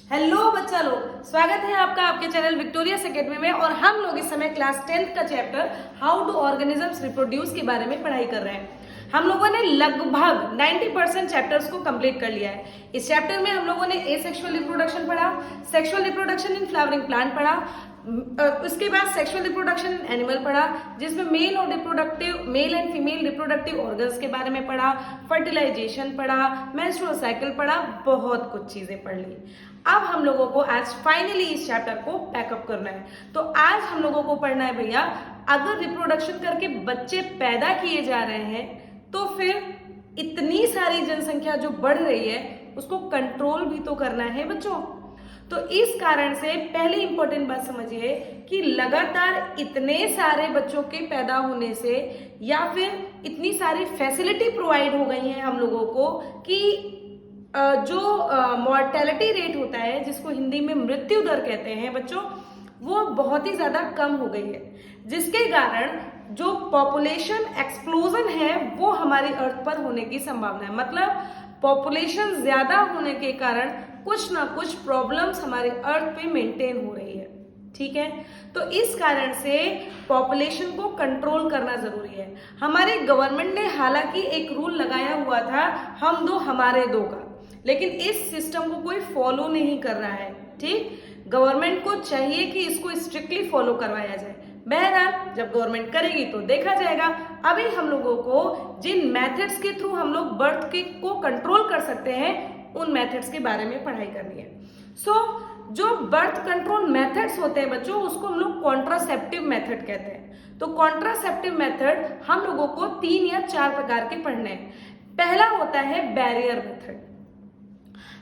Hello बच्चा लोग, स्वागत है आपका आपके चैनल विक्टोरियस एकेडमी में। और हम लोग इस समय क्लास 10th का chapter how do organisms reproduce के बारे में पढ़ाई कर रहे हैं। हम लोगों ने लगभग 90% चैप्टर्स को कंप्लीट कर लिया है। इस चैप्टर में हम लोगों ने एसेक्सुअल रिप्रोडक्शन पढ़ा, sexual reproduction in flowering plant पढ़ा, उसके बाद सेक्सुअल रिप्रोडक्शन इन एनिमल पढ़ा, जिसमें male and female reproductive organs के बारे में पढ़ा, फर्टिलाइजेशन पढ़ा, मेंस्ट्रुअल साइकिल पढ़ा, बहुत कुछ चीजें पढ़ ली। अब हम लोगों को आज फाइनली इस चैप्टर को पैकअप करना है। तो आज हम लोगों को पढ़ना है भैया, अगर रिप्रोडक्शन करके बच्चे पैदा किए जा रहे हैं तो फिर इतनी सारी जनसंख्या जो बढ़ रही है उसको कंट्रोल भी तो करना है बच्चों। तो इस कारण से पहली इंपॉर्टेंट बात समझिए कि लगातार इतने सारे बच्चों के पैदा होने से या फिर इतनी सारी फैसिलिटी प्रोवाइड हो गई हैं हम लोगों को कि जो मॉर्टेलिटी रेट होता है, जिसको हिंदी में मृत्यु दर कहते हैं बच्चों, वो बहुत ही ज्यादा कम हो गई है, जिसके कारण जो पॉपुलेशन एक्सप्लोजन है वो हमारी अर्थ पर होने की संभावना है। मतलब पॉपुलेशन ज्यादा होने के कारण कुछ ना कुछ प्रॉब्लम्स हमारे अर्थ पे मेंटेन हो रही है, ठीक है। तो इस कारण से पॉपुलेशन को कंट्रोल करना जरूरी है। हमारे गवर्नमेंट ने हालांकि एक रूल लगाया हुआ था, हम दो हमारे दो का, लेकिन इस सिस्टम को कोई फॉलो नहीं कर रहा है, ठीक। गवर्नमेंट को चाहिए कि इसको स्ट्रिक्टली फॉलो करवाया जाए। बहरहाल जब गवर्नमेंट करेगी तो देखा जाएगा। अभी हम लोगों को जिन मेथड्स के थ्रू हम लोग बर्थ के को कंट्रोल कर सकते हैं उन मेथड्स के बारे में पढ़ाई करनी है। जो बर्थ कंट्रोल मेथड्स होते हैं बच्चों, उसको हम लोग कॉन्ट्रासेप्टिव मेथड कहते हैं। तो कॉन्ट्रासेप्टिव मेथड हम लोगों को 3 या 4 प्रकार के पढ़ने हैं। पहला होता है बैरियर मेथड।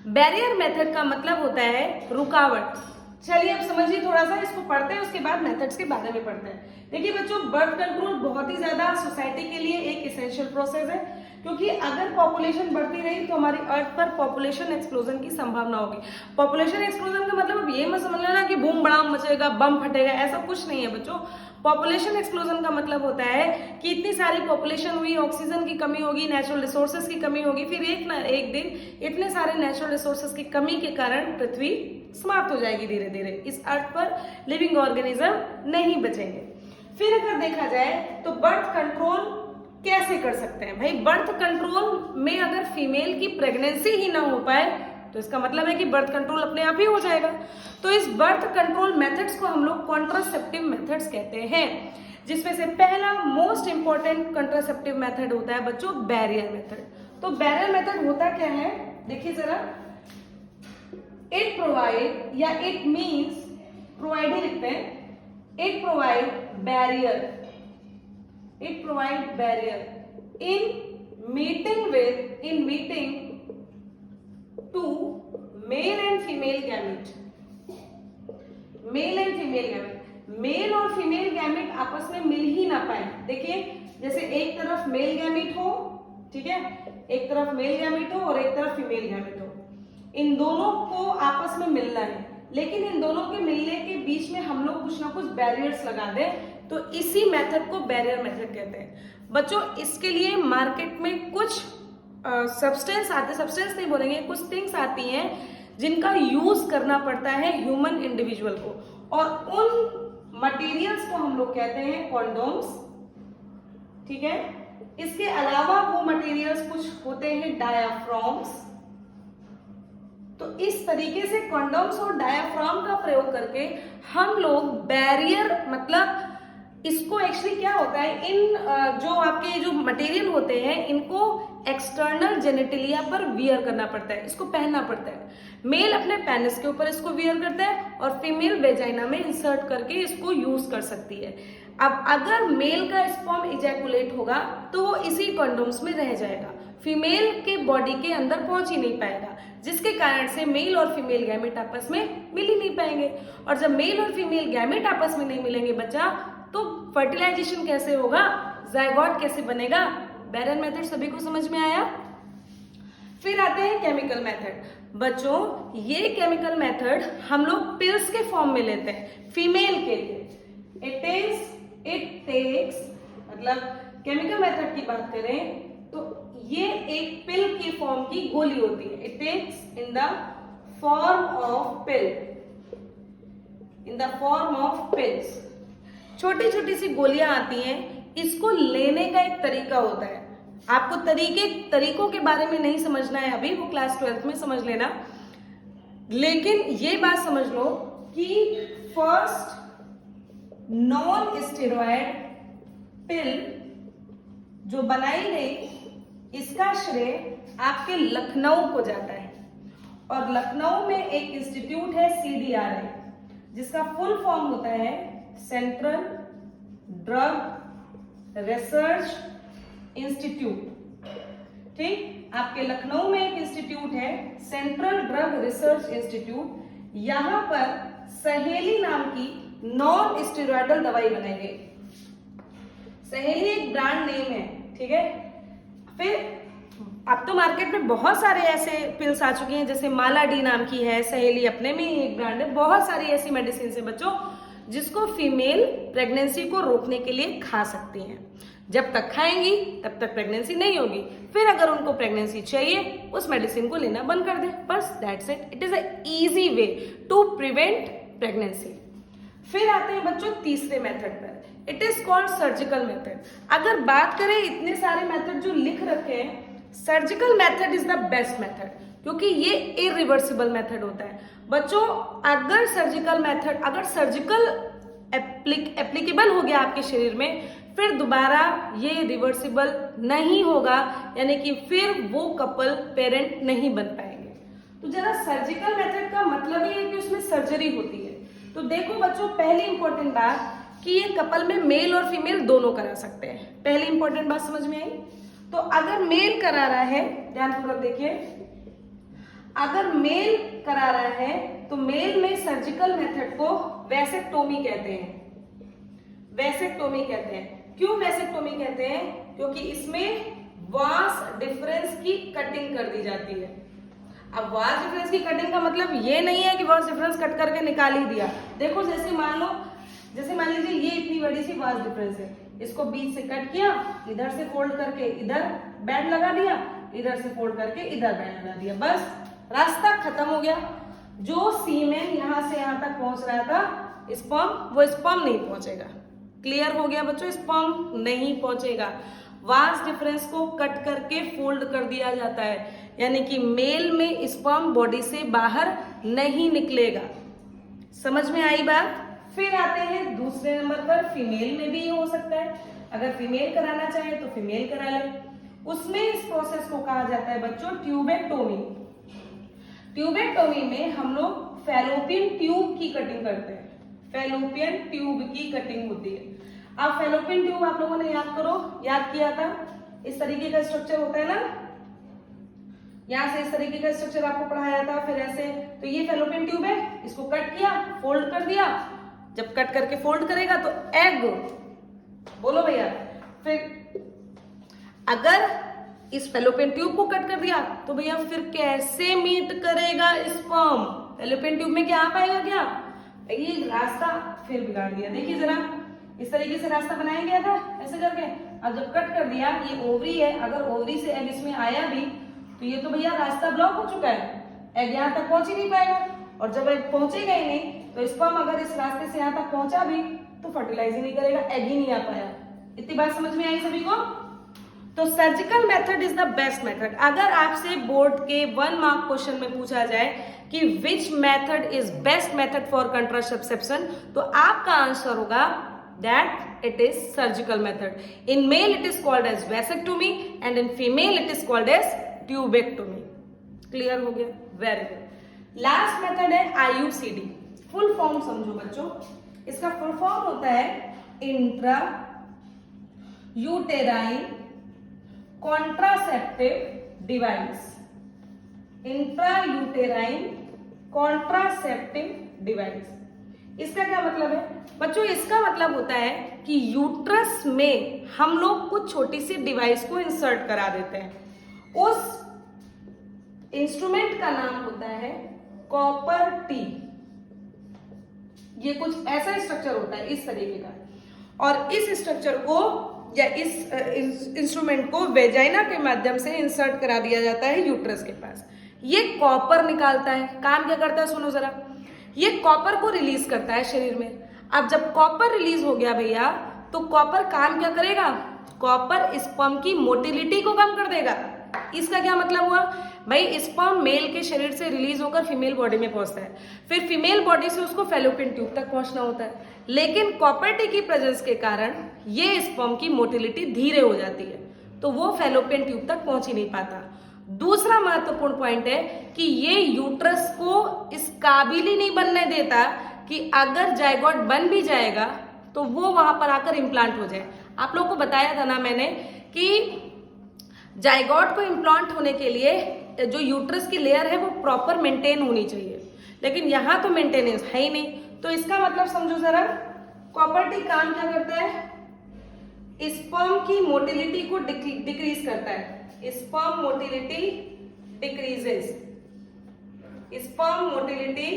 बैरियर मेथड का मतलब होता है रुकावट। चलिए अब समझिए थोड़ा सा, इसको पढ़ते हैं, उसके बाद मेथड्स के बारे में पढ़ते हैं। देखिए बच्चों, बर्थ कंट्रोल बहुत ही ज्यादा सोसाइटी के लिए एक इसेंशियल प्रोसेस है, क्योंकि अगर पॉपुलेशन बढ़ती रही तो हमारी अर्थ पर पॉपुलेशन एक्सप्लोजन की संभावना होगी। पॉपुलेशन एक्सप्लोजन का मतलब अब ये मत समझ लेना कि बूम बड़ाम मचेगा, बम फटेगा, ऐसा कुछ नहीं है बच्चों। पॉपुलेशन एक्सप्लोजन का मतलब होता है कि इतनी सारी पॉपुलेशन हुई, ऑक्सीजन की कमी होगी, नेचुरल रिसोर्सेज की कमी होगी, फिर एक ना एक दिन इतने सारे नेचुरल रिसोर्सेज की कमी के कारण पृथ्वी समाप्त हो जाएगी धीरे धीरे। इस अर्थ पर लिविंग ऑर्गेनिज्म नहीं बचेंगे। फिर अगर देखा जाए तो बर्थ कंट्रोल कैसे कर सकते हैं भाई। बर्थ कंट्रोल में अगर फीमेल की प्रेगनेंसी ही ना हो पाए तो इसका मतलब है कि बर्थ कंट्रोल अपने आप ही हो जाएगा। तो इस बर्थ कंट्रोल मेथड्स को हम लोग कॉन्ट्रासेप्टिव मेथड्स कहते हैं, जिसमें से पहला मोस्ट इंपॉर्टेंट कॉन्ट्रासेप्टिव मेथड होता है बच्चों बैरियर मेथड। तो बैरियर मेथड होता क्या है, देखिए जरा, इट प्रोवाइड या इट मीन्स, प्रोवाइड ही लिखते हैं, it provide barrier in meeting to male and female gamete। Male और फीमेल गैमेट आपस में मिल ही ना पाए। देखिए जैसे एक तरफ मेल गैमेट हो, ठीक है, एक तरफ मेल गैमेट हो और एक तरफ फीमेल गैमेट हो, इन दोनों को आपस में मिलना है, लेकिन इन दोनों के मिलने के बीच में हम लोग कुछ ना कुछ बैरियर्स लगा दें, तो इसी मेथड को बैरियर मेथड कहते हैं बच्चों। इसके लिए मार्केट में कुछ सब्सटेंस नहीं बोलेंगे, कुछ थिंग्स आती हैं जिनका यूज करना पड़ता है ह्यूमन इंडिविजुअल को, और उन मटेरियल्स को हम लोग कहते हैं कॉन्डोम्स, ठीक है। इसके अलावा वो मटेरियल्स कुछ होते हैं डायाफ्राम्स। तो इस तरीके से कॉन्डोम्स और डायाफ्राम का प्रयोग करके हम लोग बैरियर, मतलब इसको एक्चुअली क्या होता है, इन जो आपके जो मटेरियल होते हैं इनको एक्सटर्नल जेनिटलिया पर वियर करना पड़ता है, इसको पहनना पड़ता है। मेल अपने पेनिस के ऊपर इसको वियर करता है और फीमेल वेजाइना में इंसर्ट करके इसको यूज कर सकती है। अब अगर मेल का स्पर्म इजैकुलेट होगा तो वो इसी कंडोम्स में रह जाएगा, फीमेल के बॉडी के अंदर पहुंच ही नहीं पाएगा, जिसके कारण से मेल और फीमेल गैमेट आपस में मिल ही नहीं पाएंगे। और जब मेल और फीमेल गैमेट आपस में नहीं मिलेंगे बच्चा, तो फर्टिलाइजेशन कैसे होगा, जायगोट कैसे बनेगा। बैरियर मेथड सभी को समझ में आया। फिर आते हैं केमिकल मेथड। बच्चों ये केमिकल मेथड हम लोग पिल्स के फॉर्म में लेते हैं फीमेल के लिए। इट टेक्स मतलब केमिकल मेथड की बात करें तो ये एक पिल की फॉर्म की गोली होती है। It takes in the form of pill, in the form of pills. छोटी छोटी सी गोलियां आती हैं, इसको लेने का एक तरीका होता है। आपको तरीकों के बारे में नहीं समझना है अभी, वो क्लास 12th में समझ लेना, लेकिन ये बात समझ लो कि फर्स्ट नॉन स्टेरॉयड पिल जो बनाई गई, इसका श्रेय आपके लखनऊ को जाता है। और लखनऊ में एक इंस्टीट्यूट है CDRI, जिसका फुल फॉर्म होता है सेंट्रल ड्रग रिसर्च इंस्टीट्यूट। ठीक, आपके लखनऊ में एक इंस्टीट्यूट है सेंट्रल ड्रग रिसर्च इंस्टीट्यूट। यहां पर सहेली नाम की नॉन स्टेरॉयडल दवाई बनाई गई। सहेली एक ब्रांड नेम है, ठीक है। फिर अब तो मार्केट में बहुत सारे ऐसे पिल्स आ चुकी हैं, जैसे माला डी नाम की है, सहेली अपने में ही एक ब्रांड है। बहुत सारी ऐसी मेडिसिन है बच्चों, जिसको फीमेल प्रेगनेंसी को रोकने के लिए खा सकती हैं। जब तक खाएंगी तब तक प्रेगनेंसी नहीं होगी, फिर अगर उनको प्रेगनेंसी चाहिए उस मेडिसिन को लेना बंद कर दे, बस that's it. It is a easy way to prevent pregnancy. फिर आते हैं बच्चों तीसरे मेथड पर, it is called surgical method. अगर बात करें इतने सारे मेथड जो लिख रखे हैं, surgical method is the best method, क्योंकि ये इरिवर्सिबल मेथड होता है बच्चों। अगर सर्जिकल एप्लीकेबल हो गया आपके शरीर में, फिर दोबारा ये रिवर्सिबल नहीं होगा, यानी कि फिर वो कपल पेरेंट नहीं बन पाएंगे। तो जरा सर्जिकल मेथड का मतलब ही है कि उसमें सर्जरी होती है। तो देखो बच्चों, पहली इंपॉर्टेंट बात कि ये कपल में मेल और फीमेल दोनों करा सकते हैं। पहली इंपॉर्टेंट बात समझ में आई। तो अगर मेल करा रहा है, ध्यानपूर्वक देखिए, अगर मेल करा रहा है तो मेल में सर्जिकल मेथड को वैसेक्टोमी कहते हैं। वैसेक्टोमी कहते हैं। क्यों वैसेक्टोमी कहते हैं? क्योंकि इसमें वास डिफरेंस की कटिंग कर दी जाती है। अब वास डिफरेंस की कटिंग का मतलब ये नहीं है कि वास डिफरेंस कट करके निकाल ही दिया। देखो जैसे मान लीजिए ये इतनी बड़ी सी वास डिफरेंस है, इसको बीच से कट किया, इधर से फोल्ड करके इधर बैंड लगा दिया, इधर से फोल्ड करके इधर बैंड लगा दिया, बस रास्ता खत्म हो गया। जो सीमेन यहां से यहां तक पहुंच रहा था स्पर्म, वो स्पर्म नहीं पहुंचेगा। क्लियर हो गया बच्चों? स्पर्म नहीं पहुंचेगा। वास डिफरेंस को कट करके फोल्ड कर दिया जाता है, यानी कि मेल में स्पर्म बॉडी से बाहर नहीं निकलेगा। समझ में आई बात? फिर आते हैं दूसरे नंबर पर, फीमेल में भी ये हो सकता है। अगर फीमेल कराना चाहे तो फीमेल करा ले। उसमें इस प्रोसेस को कहा जाता है बच्चों ट्यूबेक्टोमी। ट्यूबेक्टोमी में हम लोग फैलोपियन ट्यूब की कटिंग करते हैं। फैलोपियन ट्यूब की कटिंग होती है। अब फैलोपियन ट्यूब आप लोगों ने याद किया था, इस तरीके का स्ट्रक्चर होता है ना, यहां से इस तरीके का स्ट्रक्चर आपको पढ़ाया था। फिर ऐसे, तो ये फैलोपियन ट्यूब है, इसको कट किया, फोल्ड कर दिया। जब कट करके फोल्ड करेगा तो एग, बोलो भैया। फिर अगर इस फैलोपियन ट्यूब को कट कर दिया तो भैया फिर कैसे मीट करेगा स्पर्म? फैलोपियन ट्यूब में क्या आ पाएगा? क्या ये रास्ता फिर बिगाड़ दिया। देखिए जरा, इस तरीके से रास्ता बनाया गया था ऐसे करके। अब जब कट कर दिया, ये ओवरी है, अगर ओवरी से एग इसमें आया भी तो ये तो भैया रास्ता ब्लॉक हो चुका है, एग यहाँ तक पहुंच ही नहीं पाएगा। और जब एग पहुंचेगा ही नहीं तो स्पर्म अगर इस रास्ते से यहाँ तक पहुंचा भी तो फर्टिलाइज ही नहीं करेगा, एग ही नहीं आ पाया। इतनी बात समझ में आई सभी को? तो surgical method is the best method. अगर आपसे बोर्ड के 1 मार्क क्वेश्चन में पूछा जाए कि which method is best method for contraception, तो आपका आंसर होगा that it is surgical method. In male it is called as vasectomy and in female it is called as tubectomy. Clear हो गया? Very good. Last method है IUCD. Full form समझो बच्चों, इसका full form होता है intra uterine contraceptive device. Intra uterine contraceptive device, इसका क्या मतलब है बच्चों? इसका मतलब होता है कि यूट्रस में हम लोग कुछ छोटी सी डिवाइस को इंसर्ट करा देते हैं। उस इंस्ट्रूमेंट का नाम होता है कॉपर टी। ये कुछ ऐसा स्ट्रक्चर होता है इस तरीके का, और इस स्ट्रक्चर को या इस इंस्ट्रूमेंट को वेजाइना के माध्यम से इंसर्ट करा दिया जाता है यूट्रस के पास। ये कॉपर निकालता है। काम क्या करता है सुनो जरा, ये कॉपर को रिलीज करता है शरीर में। अब जब कॉपर रिलीज हो गया भैया, तो कॉपर काम क्या करेगा, कॉपर स्पर्म की मोटिलिटी को कम कर देगा। इसका क्या मतलब हुआ भाई, स्पर्म मेल के शरीर से रिलीज होकर फीमेल बॉडी में पहुंचता है, फिर फीमेल बॉडी से उसको फैलोपियन ट्यूब तक पहुंचना होता है, लेकिन कॉपर टी की प्रेजेंस के कारण ये स्पर्म की मोटिलिटी धीरे हो जाती है, तो वो फैलोपियन ट्यूब तक पहुंच ही नहीं पाता। दूसरा महत्वपूर्ण पॉइंट है कि ये यूट्रस को इस काबिल ही नहीं बनने देता कि अगर जायगोट बन भी जाएगा तो वो वहां पर आकर इम्प्लांट हो जाए। आप लोग को बताया था ना मैंने कि जायगोट को इम्प्लांट होने के लिए जो यूट्रस की लेयर है वो प्रॉपर मेंटेन होनी चाहिए, लेकिन यहां तो मेंटेनेंस है ही नहीं। तो इसका मतलब समझो जरा, कॉपर टी काम क्या करता है, स्पर्म की मोटिलिटी को डिक्रीज करता है। Sperm motility decreases, sperm motility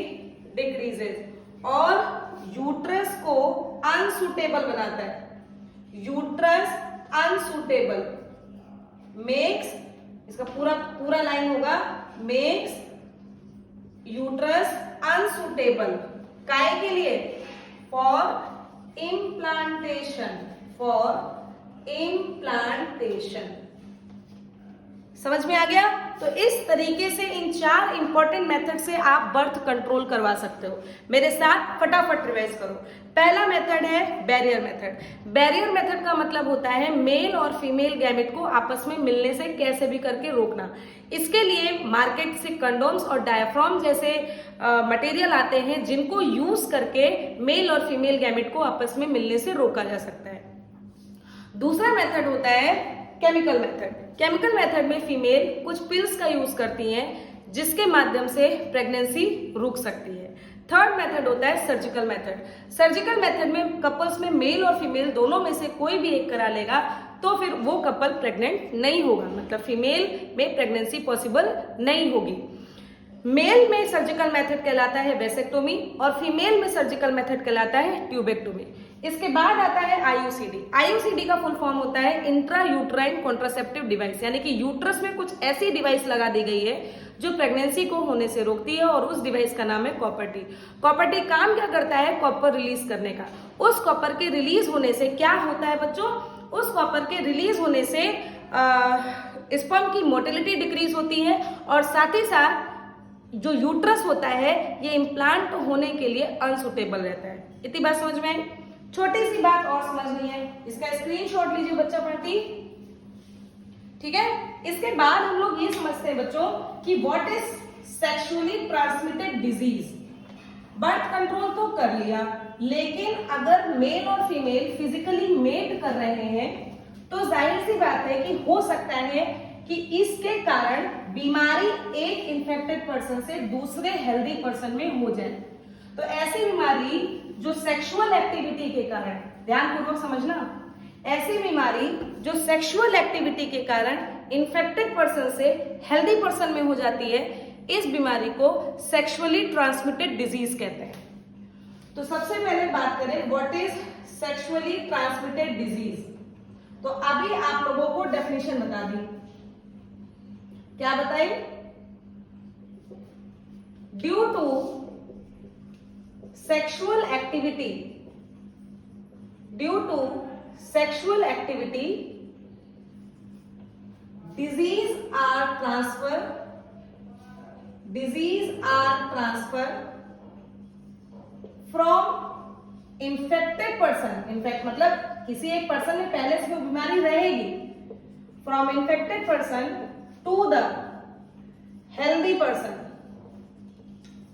decreases और यूट्रस को अनसुटेबल बनाता है। यूट्रस अनसुटेबल मेक्स, इसका पूरा लाइन होगा, मेक्स यूट्रस अनसुटेबल काय के लिए, फॉर इम्प्लांटेशन, फॉर इम्प्लांटेशन। समझ में आ गया? तो इस तरीके से इन 4 इंपॉर्टेंट मेथड से आप बर्थ कंट्रोल करवा सकते हो। मेरे साथ फटाफट रिवाइज करो। पहला मेथड है बैरियर मेथड। बैरियर मेथड का मतलब होता है मेल और फीमेल गैमेट को आपस में मिलने से कैसे भी करके रोकना। इसके लिए मार्केट से कंडोम्स और डायाफ्राम जैसे मटेरियल आते हैं, जिनको यूज करके मेल और फीमेल गैमेट को आपस में मिलने से रोका जा सकता है। दूसरा मेथड होता है केमिकल मेथड। केमिकल मेथड में फीमेल कुछ पिल्स का यूज करती हैं, जिसके माध्यम से प्रेगनेंसी रुक सकती है। थर्ड मेथड होता है सर्जिकल मेथड। सर्जिकल मेथड में कपल्स में मेल और फीमेल दोनों में से कोई भी एक करा लेगा तो फिर वो कपल प्रेग्नेंट नहीं होगा, मतलब फीमेल में प्रेगनेंसी पॉसिबल नहीं होगी। मेल में सर्जिकल मेथड कहलाता है वेसेक्टोमी और फीमेल में सर्जिकल मेथड कहलाता है ट्यूबेक्टोमी। इसके बाद आता है आईयूसीडी। आईयूसीडी का फुल फॉर्म होता है इंट्रा यूट्राइन कॉन्ट्रासेप्टिव डिवाइस, यानी कि यूट्रस में कुछ ऐसी डिवाइस लगा दी गई है जो प्रेगनेंसी को होने से रोकती है, और उस डिवाइस का नाम है कॉपर टी। कॉपर टी काम क्या करता है, कॉपर रिलीज करने का। उस कॉपर के रिलीज होने से क्या होता है बच्चों, उस कॉपर के रिलीज होने से स्पर्म की मोटिलिटी डिक्रीज होती है, और साथ ही साथ जो यूट्रस होता है ये इम्प्लांट होने के लिए अनसुटेबल रहता है। इतनी बात समझ में आई? छोटी सी बात और समझनी है, इसका स्क्रीनशॉट लीजिए बच्चा पढ़ती, ठीक है। इसके बाद हम लोग ये समझते हैं बच्चों कि what is sexually transmitted disease. Birth control तो कर लिया, लेकिन अगर मेल और फीमेल फिजिकली मेट कर रहे हैं तो जाहिर सी बात है कि हो सकता है कि इसके कारण बीमारी एक इन्फेक्टेड पर्सन से दूसरे हेल्दी पर्सन में हो जाए। तो ऐसी बीमारी जो सेक्सुअल एक्टिविटी के कारण, ध्यानपूर्वक समझना, ऐसी बीमारी जो सेक्सुअल एक्टिविटी के कारण इन्फेक्टेड पर्सन से हेल्दी पर्सन में हो जाती है, इस बीमारी को सेक्सुअली ट्रांसमिटेड डिजीज कहते हैं। तो सबसे पहले बात करें what is sexually transmitted disease. तो अभी आप लोगों को डेफिनेशन बता दी, क्या बताई, due to sexual activity, due to sexual activity disease are transfer from infected person, infect मतलब किसी एक पर्सन में पहले से वो बीमारी रहेगी, from infected person to the healthy person,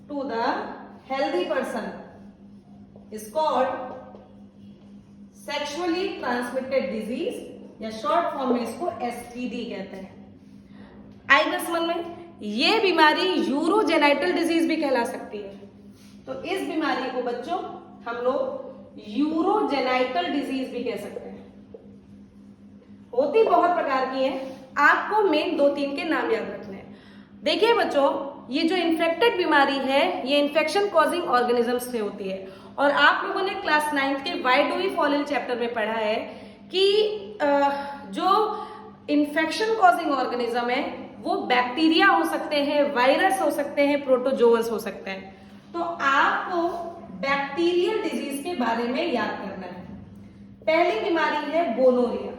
to the healthy person is called sexually transmitted disease, या शॉर्ट फॉर्म में इसको एसटीडी कहते हैं। आई बस मन में, ये बीमारी यूरोजेनाइटल डिजीज भी कहला सकती है। तो इस बीमारी को बच्चों हम लोग यूरोजेनाइटल डिजीज भी कह सकते हैं। होती बहुत प्रकार की है, आपको मेन 2-3 के नाम याद रखने हैं। देखिए बच्चों, ये जो इन्फेक्टेड बीमारी है ये इन्फेक्शन कॉजिंग ऑर्गेनिजम्स से होती है, और आप लोगों ने क्लास 9 के why do we fall ill chapter में पढ़ा है कि जो इन्फेक्शन कॉजिंग ऑर्गेनिज्म है वो बैक्टीरिया हो सकते हैं, वायरस हो सकते हैं, प्रोटोजोअस हो सकते हैं। तो आपको बैक्टीरियल डिजीज के बारे में याद करना है। पहली बीमारी है गोनोरिया।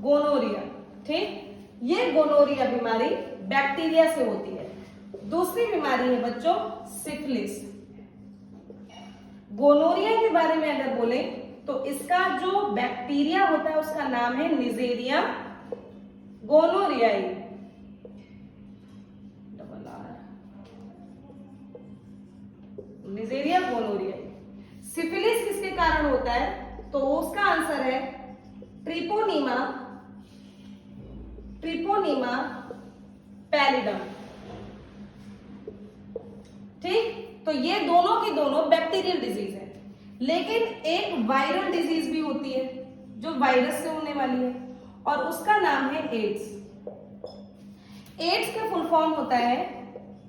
गोनोरिया, ठीक, ये गोनोरिया बीमारी बैक्टीरिया से होती है। दूसरी बीमारी है बच्चों सिफिलिस। गोनोरिया के बारे में अगर बोले तो इसका जो बैक्टीरिया होता है उसका नाम है निजेरिया गोनोरियाई। निजेरिया गोनोरियाई। सिफिलिस किसके कारण होता है तो उसका आंसर है ट्रिपोनीमा, ट्रिपोनीमा पैलिडम। ठीक, तो ये दोनों की दोनों बैक्टीरियल डिजीज है। लेकिन एक वायरल डिजीज भी होती है जो वायरस से होने वाली है और उसका नाम है एड्स। एड्स का फुल फॉर्म होता है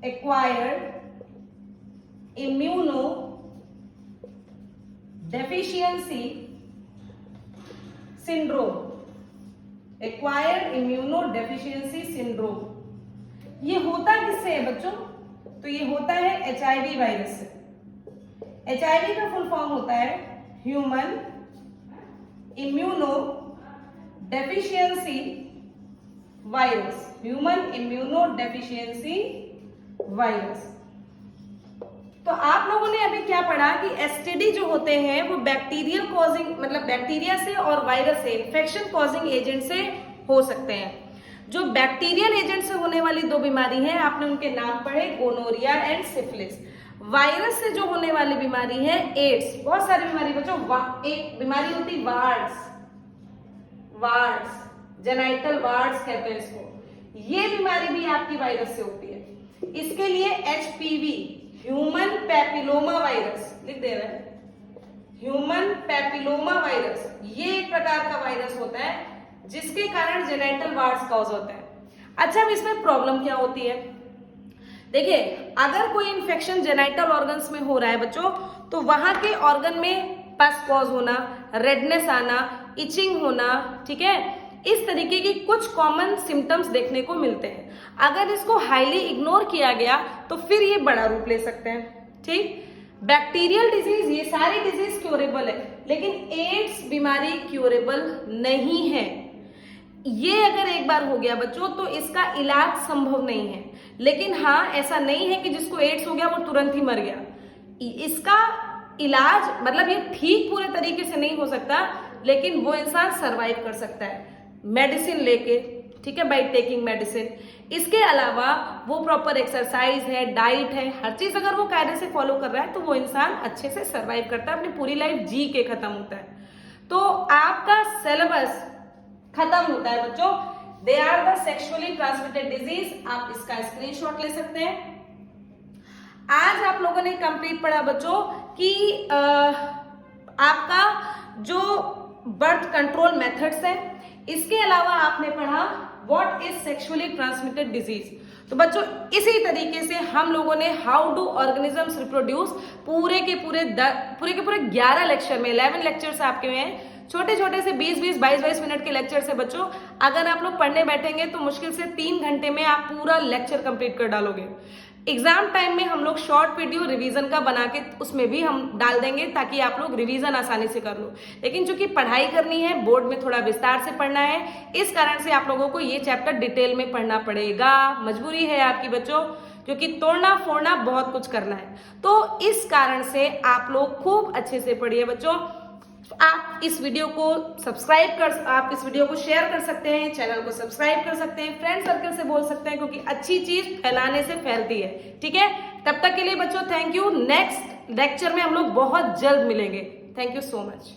acquired immuno deficiency syndrome. Acquired immuno deficiency syndrome. ये होता किससे है बच्चों तो ये होता है HIV वायरस से। HIV का फुल फॉर्म होता है human immuno deficiency virus. Human immuno deficiency virus. तो आप लोगों ने अभी क्या पढ़ा कि एसटीडी जो होते हैं वो बैक्टीरियल कॉजिंग मतलब बैक्टीरिया से और वायरस से इन्फेक्शन कॉजिंग एजेंट से हो सकते हैं। जो बैक्टीरियल एजेंट से होने वाली दो बीमारी है आपने उनके नाम पढ़े गोनोरिया एंड सिफिलिस। वायरस से जो होने वाली बीमारी है एड्स। बहुत सारी बीमारी बच्चों, एक बीमारी होती वार्ड्स, वार्ड्स जेनाइटल वार्ड्स कहते हैं इसको। ये बीमारी भी आपकी वायरस से होती है। इसके लिए HPV ह्यूमन पैपिलोमा वायरस लिख दे रहे हैं। ह्यूमन पैपिलोमा वायरस ये एक प्रकार का वायरस होता है जिसके कारण जेनाइटल वार्ड्स कॉज होता है। अच्छा, अब इसमें प्रॉब्लम क्या होती है? देखिए, अगर कोई इंफेक्शन जेनाइटल ऑर्गन्स में हो रहा है बच्चों तो वहां के ऑर्गन में पस कॉज होना, रेडनेस आना, इचिंग होना, ठीक है, इस तरीके की कुछ कॉमन सिम्टम्स देखने को मिलते हैं। अगर इसको हाईली इग्नोर किया गया तो फिर ये बड़ा रूप ले सकते हैं। ठीक, बैक्टीरियल डिजीज ये सारी डिजीज क्योरेबल है लेकिन एड्स बीमारी क्योरेबल नहीं है। ये अगर एक बार हो गया बच्चों तो इसका इलाज संभव नहीं है। लेकिन हाँ, ऐसा नहीं है कि जिसको एड्स हो गया वो तुरंत ही मर गया। इसका इलाज मतलब ये ठीक पूरे तरीके से नहीं हो सकता लेकिन वो इंसान सरवाइव कर सकता है मेडिसिन लेके, ठीक है, बाय टेकिंग मेडिसिन। इसके अलावा वो प्रॉपर एक्सरसाइज है, डाइट है, हर चीज अगर वो कायदे से फॉलो कर रहा है तो वो इंसान अच्छे से सरवाइव करता है, अपनी पूरी लाइफ जी के खत्म होता है। तो आपका सिलेबस खत्म होता है बच्चों। They are the sexually transmitted disease. आप इसका स्क्रीनशॉट ले सकते हैं। आज आप लोगों ने कंप्लीट पढ़ा बच्चों कि आपका जो बर्थ कंट्रोल मेथड्स है, इसके अलावा आपने पढ़ा what is sexually transmitted disease. तो बच्चों इसी तरीके से हम लोगों ने हाउ डू ऑर्गेनिजम्स रिप्रोड्यूस पूरे के पूरे 11 लेक्चर में 11 लेक्चर्स आपके में हैं। छोटे छोटे से 20-20, 22-22 मिनट के लेक्चर से बच्चों अगर आप लोग पढ़ने बैठेंगे तो मुश्किल से 3 घंटे में आप पूरा लेक्चर कंप्लीट कर डालोगे। एग्जाम टाइम में हम लोग शॉर्ट वीडियो रिवीजन का बना के उसमें भी हम डाल देंगे ताकि आप लोग रिवीजन आसानी से कर लो। लेकिन चूंकि पढ़ाई करनी है, बोर्ड में थोड़ा विस्तार से पढ़ना है, इस कारण से आप लोगों को ये चैप्टर डिटेल में पढ़ना पड़ेगा। मजबूरी है आपकी बच्चों, क्योंकि तोड़ना फोड़ना बहुत कुछ करना है। तो इस कारण से आप लोग खूब अच्छे से पढ़िए बच्चों। आप इस वीडियो को आप इस वीडियो को शेयर कर सकते हैं, चैनल को सब्सक्राइब कर सकते हैं, फ्रेंड सर्कल से बोल सकते हैं, क्योंकि अच्छी चीज फैलाने से फैलती है। ठीक है, तब तक के लिए बच्चों थैंक यू। नेक्स्ट लेक्चर में हम लोग बहुत जल्द मिलेंगे। Thank you so much.